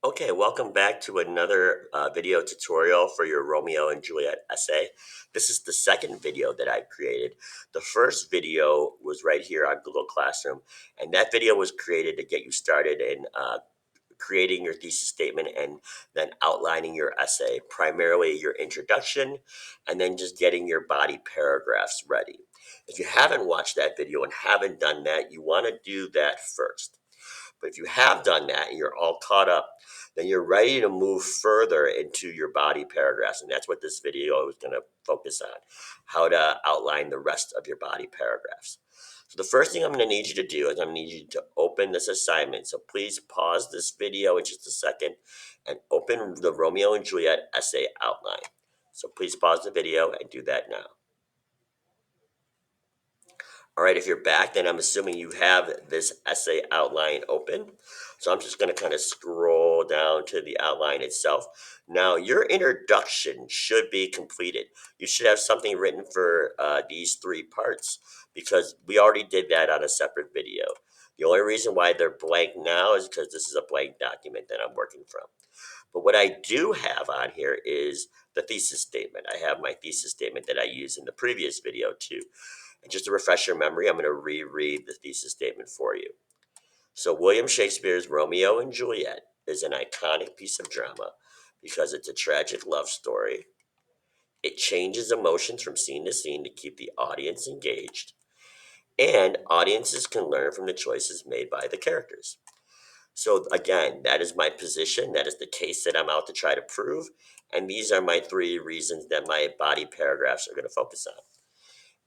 Okay, welcome back to another video tutorial for your Romeo and Juliet essay. This is the second video that I've created. The first video was right here on Google Classroom, and that video was created to get you started in creating your thesis statement and then outlining your essay, primarily your introduction, and then just getting your body paragraphs ready. If you haven't watched that video and haven't done that, you want to do that first. But if you have done that and you're all caught up, then you're ready to move further into your body paragraphs. And that's what this video is going to focus on, how to outline the rest of your body paragraphs. So the first thing I'm going to need you to do is I'm going to need you to open this assignment. So please pause this video in just a second and open the Romeo and Juliet essay outline. So please pause the video and do that now. All right, if you're back, then I'm assuming you have this essay outline open. So I'm just going to kind of scroll down to the outline itself. Now, your introduction should be completed. You should have something written for these three parts because we already did that on a separate video. The only reason why they're blank now is because this is a blank document that I'm working from. But what I do have on here is the thesis statement. I have my thesis statement that I used in the previous video too. And just to refresh your memory, I'm going to reread the thesis statement for you. So William Shakespeare's Romeo and Juliet is an iconic piece of drama because it's a tragic love story. It changes emotions from scene to scene to keep the audience engaged. And audiences can learn from the choices made by the characters. So again, that is my position. That is the case that I'm out to try to prove. And these are my three reasons that my body paragraphs are going to focus on.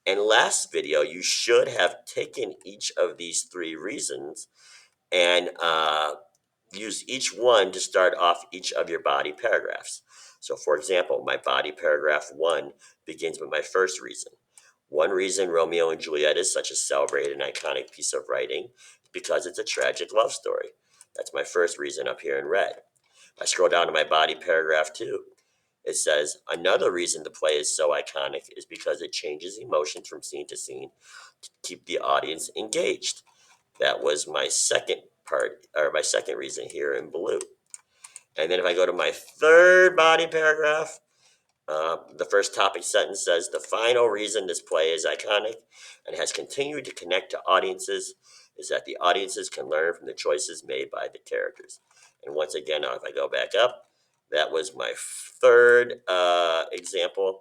In last video, you should have taken each of these three reasons and use each one to start off each of your body paragraphs. So for example, my body paragraph 1 begins with my first reason. One reason Romeo and Juliet is such a celebrated and iconic piece of writing is because it's a tragic love story. That's my first reason up here in red. I scroll down to my body paragraph 2. It says, another reason the play is so iconic is because it changes emotions from scene to scene to keep the audience engaged. That was my second part, or my second reason here in blue. And then if I go to my third body paragraph, the first topic sentence says, the final reason this play is iconic and has continued to connect to audiences is that the audiences can learn from the choices made by the characters. And once again, if I go back up, that was my third example,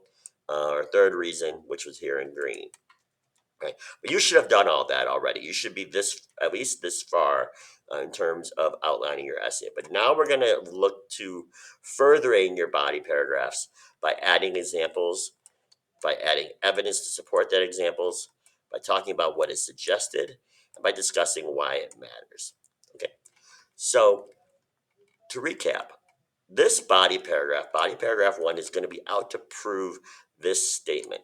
or third reason, which was here in green. Right. But you should have done all that already. You should be at least this far in terms of outlining your essay. But now we're going to look to furthering your body paragraphs by adding examples, by adding evidence to support that examples, by talking about what is suggested, and by discussing why it matters. Okay. So to recap, this body paragraph 1, is going to be out to prove this statement.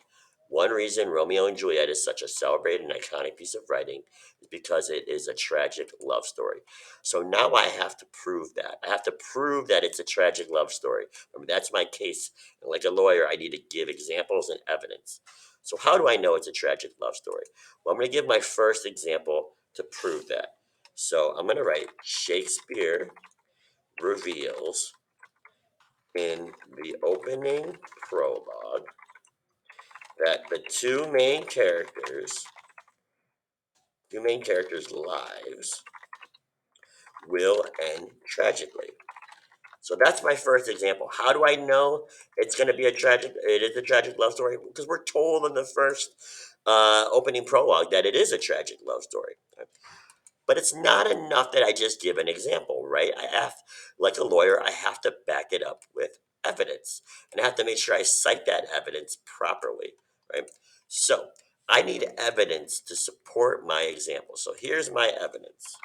One reason Romeo and Juliet is such a celebrated and iconic piece of writing is because it is a tragic love story. So now I have to prove that. I have to prove that it's a tragic love story. Remember, that's my case. And like a lawyer, I need to give examples and evidence. So how do I know it's a tragic love story? Well, I'm going to give my first example to prove that. So I'm going to write Shakespeare reveals in the opening prologue that the two main characters' lives will end tragically. So that's my first example. How do I know it is a tragic love story? Because we're told in the first opening prologue that it is a tragic love story. But it's not enough that I just give an example, right? Like a lawyer, I have to back it up with evidence. And I have to make sure I cite that evidence properly, right? So I need evidence to support my example. So here's my evidence.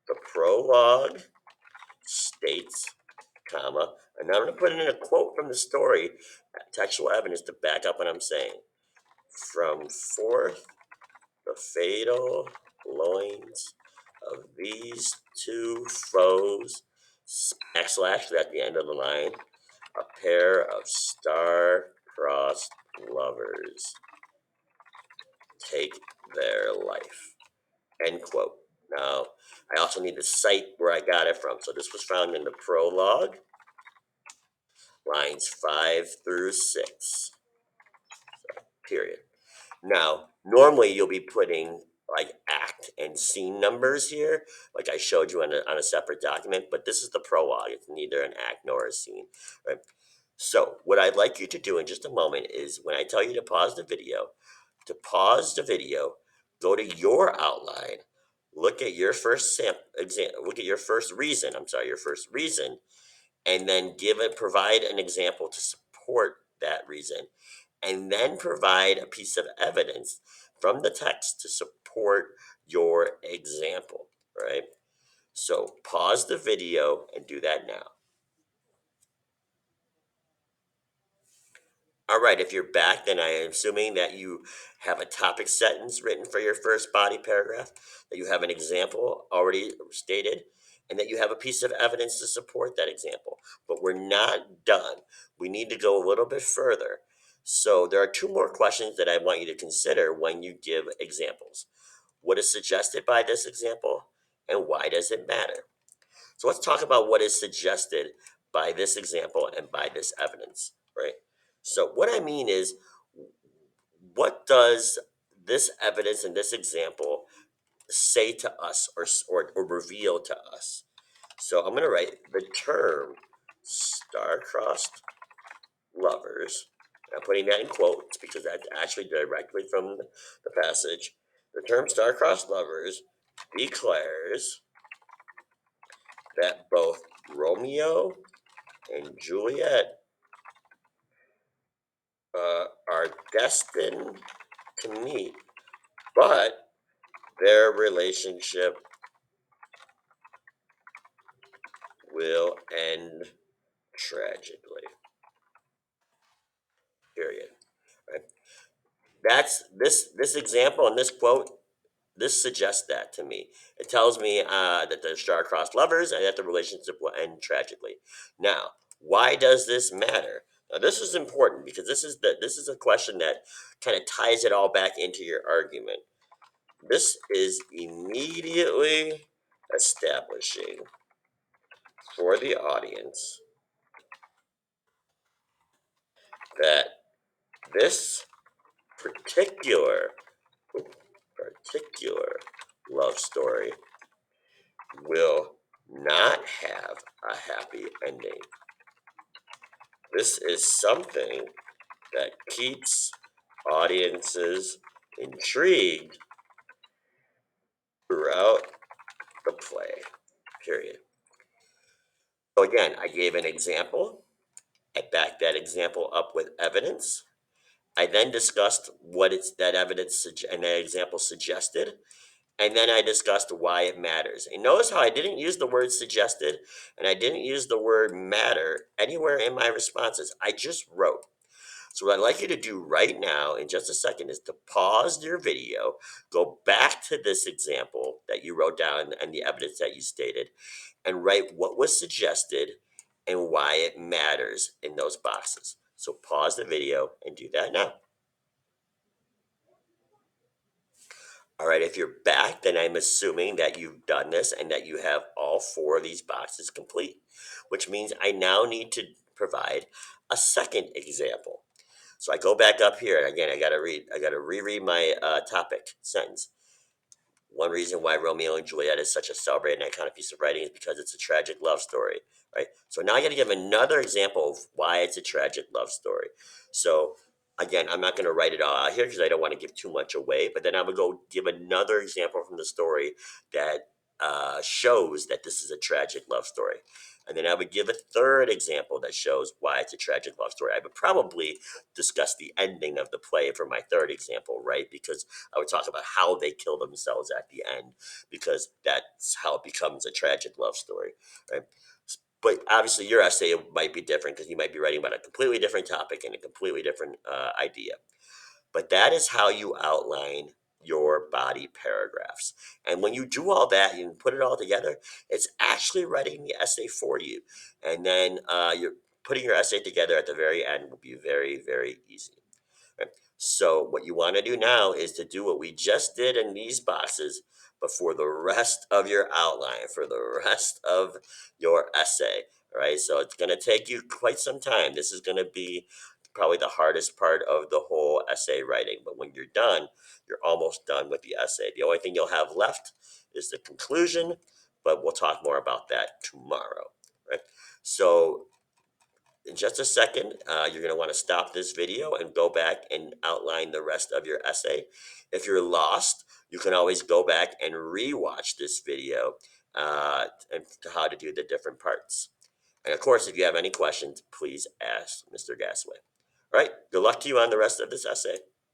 The prologue states, comma, and now I'm going to put in a quote from the story, textual evidence to back up what I'm saying. From forth the fatal loins of these two foes, backslash at the end of the line, a pair of star-crossed lovers take their life. End quote. Now, I also need to cite where I got it from. So this was found in the prologue, lines 5 through 6, period. Now, normally you'll be putting like act and scene numbers here, like I showed you on a separate document, but this is the prologue. It's neither an act nor a scene, right? So what I'd like you to do in just a moment is when I tell you to pause the video, go to your outline, look at your first look at your first reason, your first reason, and then provide an example to support that reason, and then provide a piece of evidence from the text to support your example, right? So pause the video and do that now. All right, if you're back, then I am assuming that you have a topic sentence written for your first body paragraph, that you have an example already stated, and that you have a piece of evidence to support that example. But we're not done. We need to go a little bit further. So there are two more questions that I want you to consider when you give examples. What is suggested by this example, and why does it matter? So let's talk about what is suggested by this example and by this evidence, right? So what I mean is, what does this evidence and this example say to us or reveal to us? So I'm going to write the term star-crossed lovers. I'm putting that in quotes because that's actually directly from the passage. The term star-crossed lovers declares that both Romeo and Juliet are destined to meet, but their relationship will end tragically. Period. Right? That's this example and this quote. This suggests that to me. It tells me that they're star-crossed lovers and that the relationship will end tragically. Now, why does this matter? Now, this is important because this is a question that kind of ties it all back into your argument. This is immediately establishing for the audience that this particular particular love story will not have a happy ending. This is something that keeps audiences intrigued throughout the play. Period. So again, I gave an example. I backed that example up with evidence. I then discussed what it's that evidence and that example suggested, and then I discussed why it matters. And notice how I didn't use the word suggested and I didn't use the word matter anywhere in my responses. I just wrote. So what I'd like you to do right now in just a second is to pause your video, go back to this example that you wrote down and the evidence that you stated, and write what was suggested and why it matters in those boxes. So pause the video and do that now. All right, if you're back, then I'm assuming that you've done this and that you have all four of these boxes complete, which means I now need to provide a second example. So I go back up here, and again, I gotta reread my topic sentence. One reason why Romeo and Juliet is such a celebrated and iconic piece of writing is because it's a tragic love story, right? So now I got to give another example of why it's a tragic love story. So again, I'm not going to write it all out here because I don't want to give too much away, but then I would go give another example from the story that shows that this is a tragic love story. And then I would give a third example that shows why it's a tragic love story. I would probably discuss the ending of the play for my third example, right? Because I would talk about how they kill themselves at the end, because that's how it becomes a tragic love story, right? But obviously, your essay might be different because you might be writing about a completely different topic and a completely different idea. But that is how you outline your body paragraphs. And when you do all that, you put it all together, it's actually writing the essay for you. And then you're putting your essay together at the very end will be very, very easy. Right? So what you want to do now is to do what we just did in these boxes, but for the rest of your outline, for the rest of your essay, right? So it's going to take you quite some time. This is going to be probably the hardest part of the whole essay writing, but when you're done, you're almost done with the essay. The only thing you'll have left is the conclusion, but we'll talk more about that tomorrow, right? So in just a second, you're going to want to stop this video and go back and outline the rest of your essay. If you're lost, you can always go back and re-watch this video and how to do the different parts. And of course, if you have any questions, please ask Mr. Gasway. All right, good luck to you on the rest of this essay.